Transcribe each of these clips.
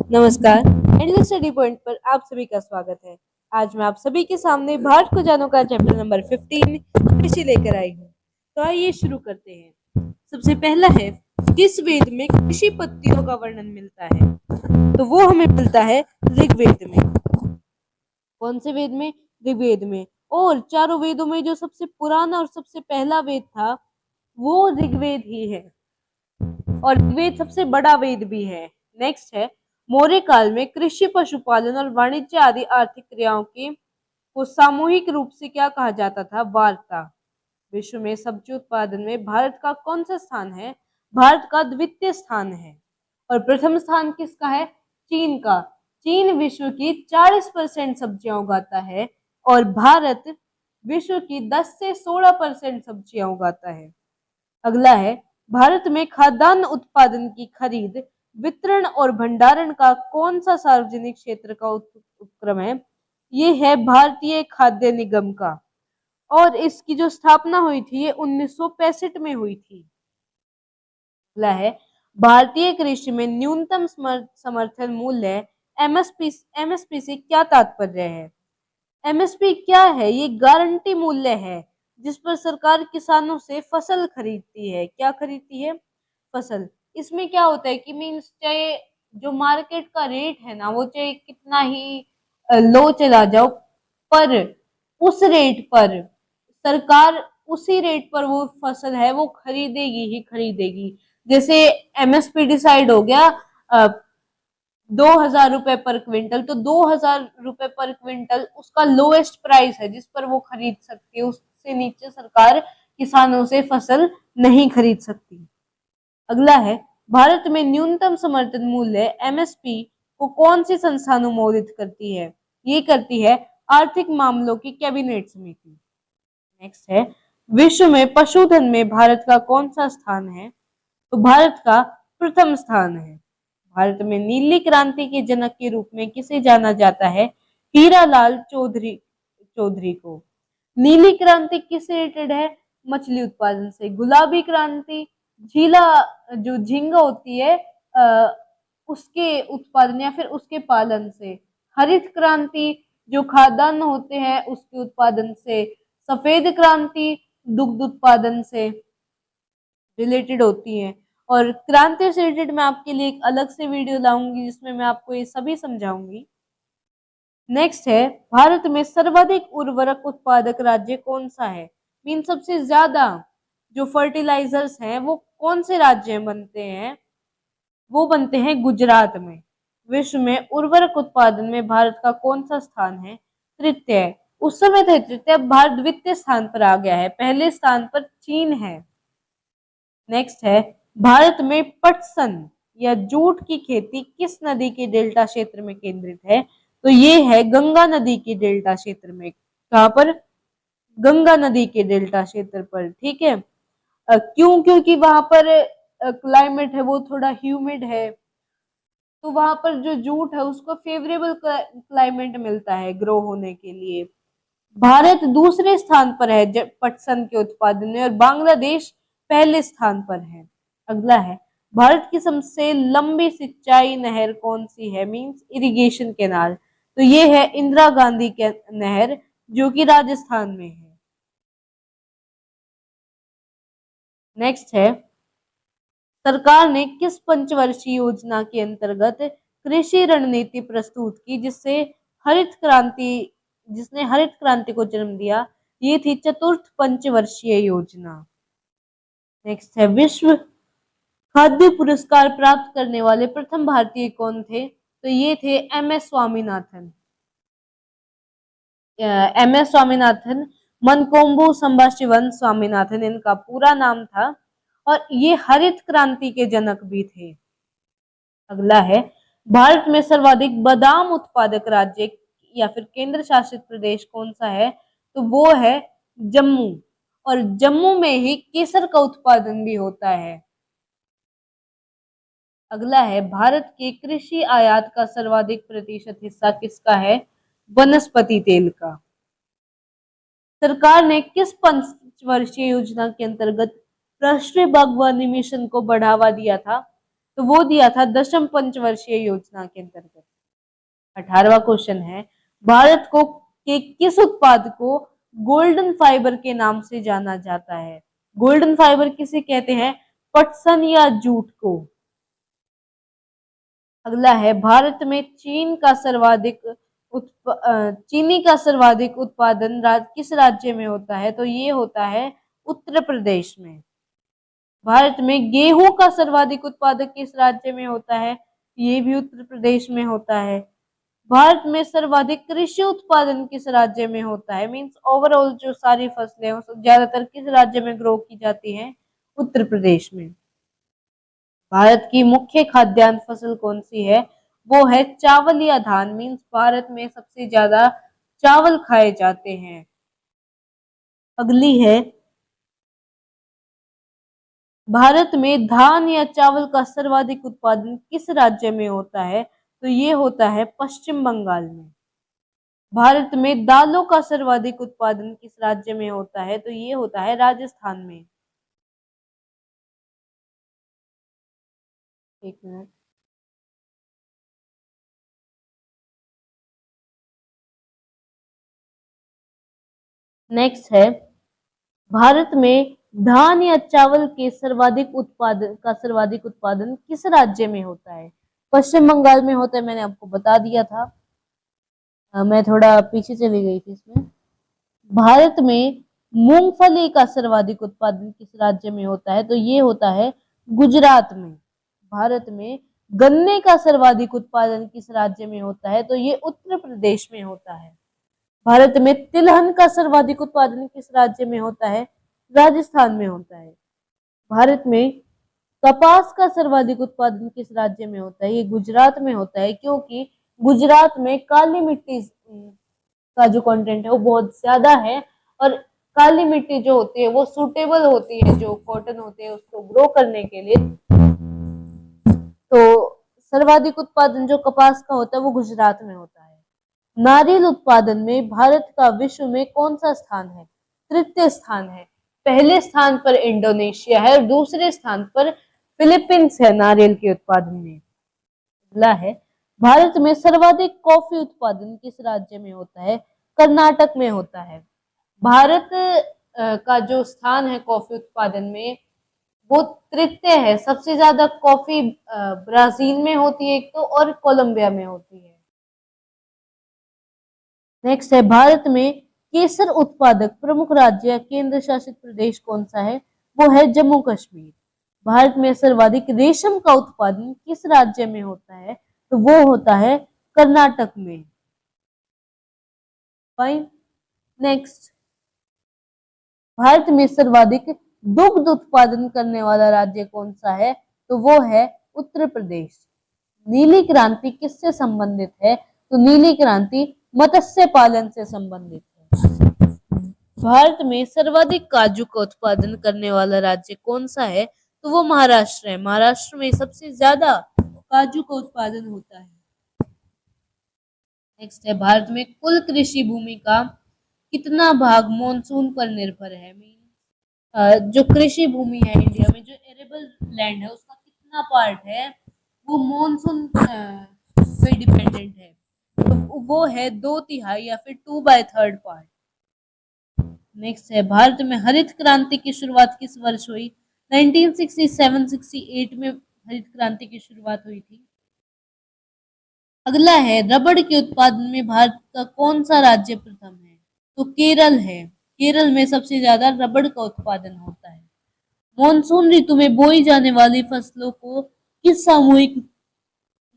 नमस्कार। Endless study point पर आप सभी का स्वागत है। आज मैं आप सभी के सामने भारत को जानो का चैप्टर नंबर 15 कृषि लेकर आई हूँ। तो आइए शुरू करते हैं। सबसे पहला है, किस वेद में कृषि पद्धतियों का वर्णन मिलता है? तो वो हमें मिलता है ऋग्वेद में। कौन से वेद में? ऋग्वेद में। और चारों वेदों में जो सबसे पुराना और सबसे पहला वेद था वो ऋग्वेद ही है, और ऋग्वेद सबसे बड़ा वेद भी है। नेक्स्ट है, मौर्य काल में कृषि, पशुपालन और वाणिज्य आदि आर्थिक क्रियाओं के को सामूहिक रूप से क्या कहा जाता था? वार्ता। विश्व में सब्जी उत्पादन में भारत का कौन सा स्थान है? भारत का द्वितीय स्थान है। और प्रथम स्थान किसका है? चीन का। चीन विश्व की 40% सब्जियां उगाता है और भारत विश्व की 10 से 16% सब्जियां उगाता है। अगला है, भारत में खाद्यान्न उत्पादन की खरीद, वितरण और भंडारण का कौन सा सार्वजनिक क्षेत्र का उपक्रम है? ये है भारतीय खाद्य निगम का, और इसकी जो स्थापना हुई थी ये 1965 में हुई थी। अगला है, भारतीय कृषि में न्यूनतम समर्थन मूल्य एमएसपी से क्या तात्पर्य है? एमएसपी क्या है? ये गारंटी मूल्य है जिस पर सरकार किसानों से फसल खरीदती है। क्या खरीदती है? फसल। इसमें क्या होता है कि मीन्स चाहे जो मार्केट का रेट है ना, वो चाहे कितना ही लो चला जाओ, पर उस रेट पर सरकार उसी रेट पर वो फसल है वो खरीदेगी ही खरीदेगी। जैसे एमएसपी डिसाइड हो गया 2,000 रुपए पर क्विंटल, तो 2,000 रुपए पर क्विंटल उसका लोएस्ट प्राइस है जिस पर वो खरीद सकती है। उससे नीचे सरकार किसानों से फसल नहीं खरीद सकती। अगला है, भारत में न्यूनतम समर्थन मूल्य एमएसपी को कौन सी संस्था अनुमोदित करती है? ये करती है आर्थिक मामलों की कैबिनेट समिति। नेक्स्ट है, विश्व में पशुधन में भारत का कौन सा स्थान है? तो भारत का प्रथम स्थान है। भारत में नीली क्रांति के जनक के रूप में किसे जाना जाता है? हीरालाल चौधरी चौधरी को। नीली क्रांति किससे रिलेटेड है? मछली उत्पादन से। गुलाबी क्रांति झीला जो झींगा होती है उसके उत्पादन या फिर उसके पालन से। हरित क्रांति जो खाद्यान्न होते हैं उसके उत्पादन से। सफेद क्रांति दुग्ध उत्पादन से रिलेटेड होती है। और क्रांति से रिलेटेड मैं आपके लिए एक अलग से वीडियो लाऊंगी जिसमें मैं आपको ये सभी समझाऊंगी। नेक्स्ट है, भारत में सर्वाधिक उर्वरक उत्पादक राज्य कौन सा है? मीन सबसे ज्यादा जो फर्टिलाइजर्स हैं वो कौन से राज्य में बनते हैं? वो बनते हैं गुजरात में। विश्व में उर्वरक उत्पादन में भारत का कौन सा स्थान है? तृतीय। उस समय थे तृतीय, अब भारत द्वितीय स्थान पर आ गया है, पहले स्थान पर चीन है। नेक्स्ट है, भारत में पटसन या जूट की खेती किस नदी के डेल्टा क्षेत्र में केंद्रित है? तो ये है गंगा नदी के डेल्टा क्षेत्र में। कहां पर? गंगा नदी के डेल्टा क्षेत्र पर। ठीक है। क्यों? क्योंकि वहां पर क्लाइमेट है वो थोड़ा ह्यूमिड है, तो वहां पर जो जूट है उसको फेवरेबल क्लाइमेट मिलता है ग्रो होने के लिए। भारत दूसरे स्थान पर है पटसन के उत्पादन में, और बांग्लादेश पहले स्थान पर है। अगला है, भारत की सबसे लंबी सिंचाई नहर कौन सी है? Means irrigation canal. तो ये है इंदिरा गांधी के नहर जो कि राजस्थान में है। नेक्स्ट है, सरकार ने किस पंचवर्षीय योजना के अंतर्गत कृषि रणनीति प्रस्तुत की जिसने हरित क्रांति को जन्म दिया? ये थी चतुर्थ पंचवर्षीय योजना। नेक्स्ट है, विश्व खाद्य पुरस्कार प्राप्त करने वाले प्रथम भारतीय कौन थे? तो ये थे एमएस स्वामीनाथन। एमएस स्वामीनाथन, मनकोम्बू संभाशिवन स्वामीनाथन इनका पूरा नाम था, और ये हरित क्रांति के जनक भी थे। अगला है, भारत में सर्वाधिक बादाम उत्पादक राज्य या फिर केंद्र शासित प्रदेश कौन सा है? तो वो है जम्मू, और जम्मू में ही केसर का उत्पादन भी होता है। अगला है, भारत के कृषि आयात का सर्वाधिक प्रतिशत हिस्सा किसका है? वनस्पति तेल का। सरकार ने किस पंचवर्षीय योजना के अंतर्गत राष्ट्रीय बागवानी मिशन को बढ़ावा दिया था? तो वो दिया था दशम पंचवर्षीय योजना के अंतर्गत। 18वां क्वेश्चन है, भारत को के किस उत्पाद को गोल्डन फाइबर के नाम से जाना जाता है? गोल्डन फाइबर किसे कहते हैं? पटसन या जूट को। अगला है, भारत में चीनी का सर्वाधिक उत्पादन किस राज्य में होता है? तो ये होता है उत्तर प्रदेश में। भारत में गेहूं का सर्वाधिक उत्पादक किस राज्य में होता है? ये भी उत्तर प्रदेश में होता है। भारत में सर्वाधिक कृषि उत्पादन किस राज्य में होता है? मींस ओवरऑल जो सारी फसलें हैं ज्यादातर किस राज्य में ग्रो की जाती हैं? उत्तर प्रदेश में। भारत की मुख्य खाद्यान्न फसल कौन सी है? वो है चावल या धान। मींस भारत में सबसे ज्यादा चावल खाए जाते हैं। अगली है, भारत में धान या चावल का सर्वाधिक उत्पादन किस राज्य में होता है? तो ये होता है पश्चिम बंगाल में। भारत में दालों का सर्वाधिक उत्पादन किस राज्य में होता है? तो ये होता है राजस्थान में। एक मिनट। नेक्स्ट है, भारत में धान या चावल के सर्वाधिक उत्पादन किस राज्य में होता है? पश्चिम बंगाल में होता है, मैंने आपको बता दिया था। मैं थोड़ा पीछे चली गई थी इसमें। भारत में मूंगफली का सर्वाधिक उत्पादन किस राज्य में होता है? तो ये होता है गुजरात में। भारत में गन्ने का सर्वाधिक उत्पादन किस राज्य में होता है? तो ये उत्तर प्रदेश में होता है। भारत में तिलहन का सर्वाधिक उत्पादन किस राज्य में होता है? राजस्थान में होता है। भारत में कपास का सर्वाधिक उत्पादन किस राज्य में होता है? ये गुजरात में होता है, क्योंकि गुजरात में काली मिट्टी का जो कंटेंट है वो बहुत ज्यादा है और काली मिट्टी जो होती है वो सूटेबल होती है जो कॉटन होते हैं उसको ग्रो करने के लिए। तो सर्वाधिक उत्पादन जो कपास का होता है वो गुजरात में होता है। नारियल उत्पादन में भारत का विश्व में कौन सा स्थान है? तृतीय स्थान है। पहले स्थान पर इंडोनेशिया है और दूसरे स्थान पर फिलीपींस है नारियल के उत्पादन में। अगला है, भारत में सर्वाधिक कॉफी उत्पादन किस राज्य में होता है? कर्नाटक में होता है। भारत का जो स्थान है कॉफी उत्पादन में वो तृतीय है। सबसे ज्यादा कॉफी ब्राजील में होती है एक तो, और कोलंबिया में होती है। नेक्स्ट है, भारत में केसर उत्पादक प्रमुख राज्य या केंद्र शासित प्रदेश कौन सा है? वो है जम्मू कश्मीर। भारत में सर्वाधिक रेशम का उत्पादन किस राज्य में होता है? तो वो होता है कर्नाटक में। फाइन। नेक्स्ट, भारत में सर्वाधिक दुग्ध उत्पादन करने वाला राज्य कौन सा है? तो वो है उत्तर प्रदेश। नीली क्रांति किससे संबंधित है? तो नीली क्रांति मत्स्य पालन से संबंधित है। भारत में सर्वाधिक काजू का उत्पादन करने वाला राज्य कौन सा है? तो वो महाराष्ट्र है। महाराष्ट्र में सबसे ज्यादा काजू का उत्पादन होता है। नेक्स्ट है, भारत में कुल कृषि भूमि का कितना भाग मॉनसून पर निर्भर है? जो कृषि भूमि है इंडिया में, जो एरेबल लैंड है उसका कितना पार्ट है वो मॉनसून पे डिपेंडेंट है? तो वो है 2/3 या फिर 2/3 पार्ट। नेक्स्ट है, भारत में हरित क्रांति की शुरुआत किस वर्ष हुई? 1967-68 में हरित क्रांति की शुरुआत हुई थी। अगला है, रबड़ के उत्पादन में भारत का कौन सा राज्य प्रथम है? तो केरल है। केरल में सबसे ज्यादा रबड़ का उत्पादन होता है। मॉनसून ऋतु में बोई जाने वाली फसलों को किस सामूहिक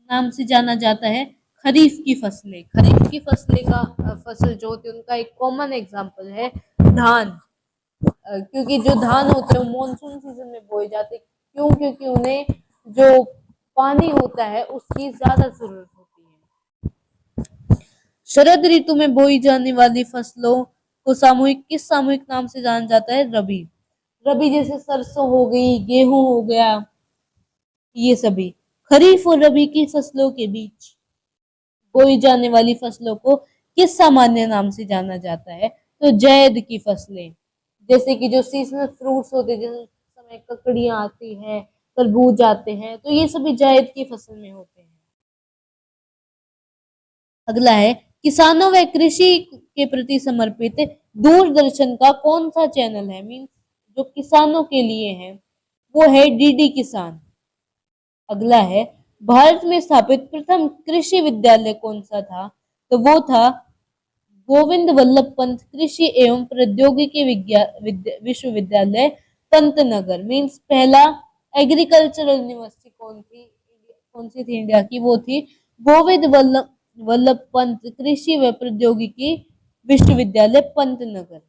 नाम से जाना जाता है? खरीफ की फसलें। खरीफ की फसलें का फसल जो होती है उनका एक कॉमन एग्जांपल है धान। क्योंकि जो धान होते हैं वो मॉनसून सीजन में बोए जाते हैं। क्यों? क्योंकि उन्हें जो पानी होता है उसकी ज्यादा जरूरत होती है। शरद ऋतु में बोई जाने वाली फसलों को किस सामूहिक नाम से जाना जाता है? रबी। रबी जैसे सरसों हो गई, गेहूं हो गया, ये सभी। खरीफ और रबी की फसलों के बीच बोई जाने वाली फसलों को किस सामान्य नाम से जाना जाता है? तो जायद की फसलें। जैसे कि जो सीजनल फ्रूट्स होते हैं, जैसे समय ककड़ियां आती है, तरबूज आते हैं, तो ये सभी जायद की फसल में होते हैं। अगला है, किसानों व कृषि के प्रति समर्पित दूरदर्शन का कौन सा चैनल है? मीन्स जो किसानों के लिए है वो है डीडी किसान। अगला है, भारत में स्थापित प्रथम कृषि विद्यालय कौन सा था? तो वो था गोविंद वल्लभ पंत कृषि एवं प्रौद्योगिकी विश्वविद्यालय पंतनगर। मीन्स पहला एग्रीकल्चरल यूनिवर्सिटी कौन सी थी इंडिया की? वो थी गोविंद वल्लभ पंत कृषि व प्रौद्योगिकी विश्वविद्यालय पंतनगर।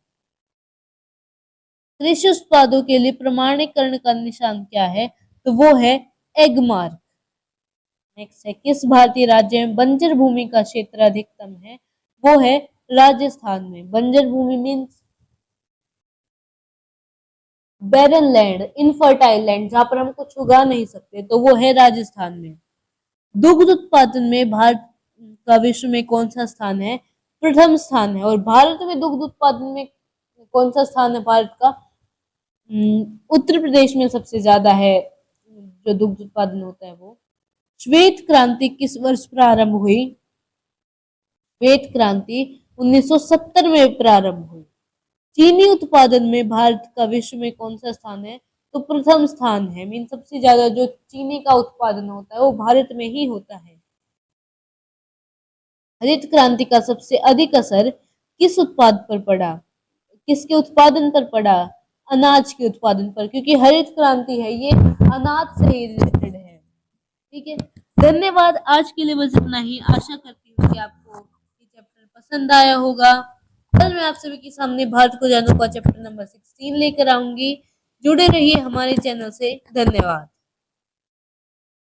कृषि उत्पादों के लिए प्रमाणीकरण का निशान क्या है? तो वो है एग मार्क। नेक्स्ट है, किस भारतीय राज्य में बंजर भूमि का क्षेत्र अधिकतम है? वो है राजस्थान में। बंजर भूमि means barren land, infertile land, जहां पर हम कुछ उगा नहीं सकते, तो वो है राजस्थान में। दुग्ध उत्पादन में भारत का विश्व में कौन सा स्थान है? प्रथम स्थान है। और भारत में दुग्ध उत्पादन में कौन सा स्थान है भारत का? उत्तर प्रदेश में सबसे ज्यादा है जो दुग्ध उत्पादन होता है वो। श्वेत क्रांति किस वर्ष प्रारंभ हुई? श्वेत क्रांति 1970 में प्रारंभ हुई। चीनी उत्पादन में भारत का विश्व में कौन सा स्थान है? तो प्रथम स्थान है। मीन सबसे ज्यादा जो चीनी का उत्पादन होता है वो भारत में ही होता है। हरित क्रांति का सबसे अधिक असर किस उत्पाद पर पड़ा? किसके उत्पादन पर पड़ा? अनाज के उत्पादन पर, क्योंकि हरित क्रांति है ये अनाज से ही रिलेटेड है। ठीक है, धन्यवाद। आज के लिए बस इतना ही। आशा करती हूँ कि आपको ये चैप्टर पसंद आया होगा। कल मैं आप सभी के सामने भारत को जानो का चैप्टर नंबर 16 लेकर आऊंगी। जुड़े रहिए हमारे चैनल से। धन्यवाद।